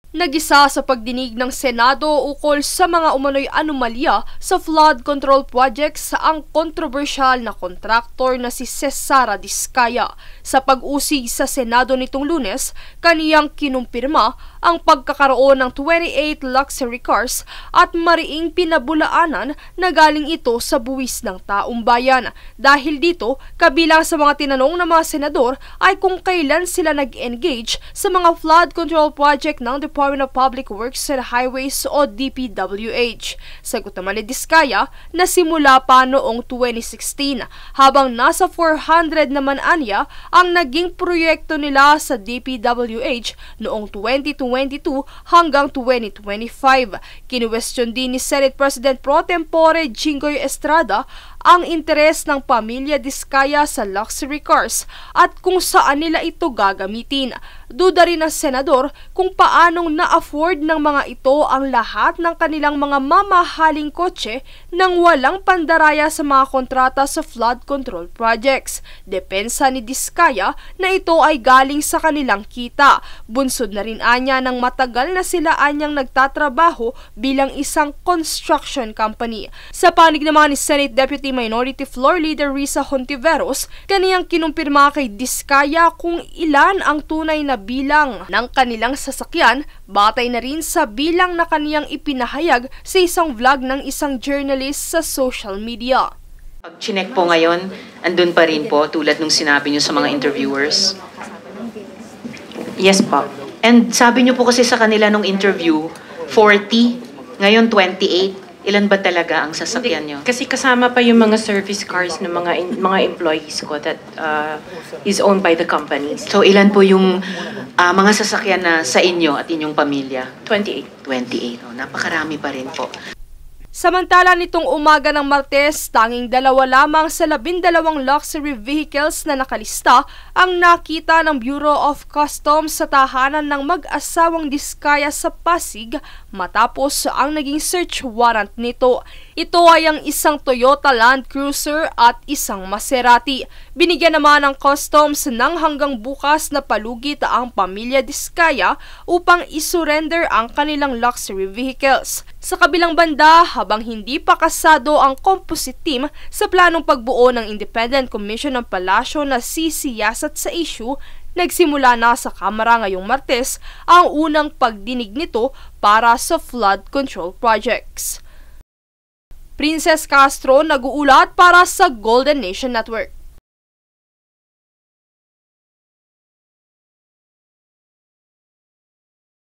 Nagisa sa pagdinig ng Senado ukol sa mga umano'y anomalya sa flood control projects ang kontrobersyal na kontraktor na si Cesara Diskaya. Sa pag-usig sa Senado nitong Lunes, kaniyang kinumpirma ang pagkakaroon ng 28 luxury cars at mariing pinabulaanan na galing ito sa buwis ng taong bayan. Dahil dito, kabilang sa mga tinanong ng mga senador ay kung kailan sila nag-engage sa mga flood control project ng Department of Public Works and Highways o DPWH. Sagot naman ni Diskaya na simula pa noong 2016 habang nasa 400 naman anya ang naging proyekto nila sa DPWH noong 2022 hanggang 2025. Kinuwestiyon din ni Senate President Pro Tempore Jinggoy Estrada ang interes ng pamilya Diskaya sa luxury cars at kung saan nila ito gagamitin. Duda rin ng senador kung paanong na-afford ng mga ito ang lahat ng kanilang mga mamahaling kotse nang walang pandaraya sa mga kontrata sa flood control projects. Depensa ni Diskaya na ito ay galing sa kanilang kita. Bunsod na rin anya ng matagal na sila anyang nagtatrabaho bilang isang construction company. Sa panig naman ni Senate Deputy Minority Floor Leader Risa Hontiveros, kaniyang kinumpirma kay Diskaya kung ilan ang tunay na bilang ng kanilang sasakyan, batay na rin sa bilang na kaniyang ipinahayag sa isang vlog ng isang journalist sa social media. Pag chinek po ngayon, andun pa rin po tulad nung sinabi niyo sa mga interviewers? Yes po. And sabi niyo po kasi sa kanila nung interview, 40, ngayon 28. Ilan ba talaga ang sasakyan niyo? Kasi kasama pa yung mga service cars ng mga employees ko that is owned by the companies. So ilan po yung mga sasakyan na sa inyo at inyong pamilya? 28. 28. Oh, napakarami pa rin po. Samantala nitong umaga ng Martes, tanging 2 lamang sa 12 luxury vehicles na nakalista ang nakita ng Bureau of Customs sa tahanan ng mag-asawang Diskaya sa Pasig matapos ang naging search warrant nito. Ito ay ang isang Toyota Land Cruiser at isang Maserati. Binigyan naman ng customs ng hanggang bukas na palugit ang pamilya Diskaya upang isurrender ang kanilang luxury vehicles. Sa kabilang banda, habang hindi pa kasado ang composite team sa planong pagbuo ng Independent Commission ng Palasyo na sisiyasat sa issue, nagsimula na sa Kamara ngayong Martes ang unang pagdinig nito para sa flood control projects. Princess Castro nag-uulat para sa Golden Nation Network.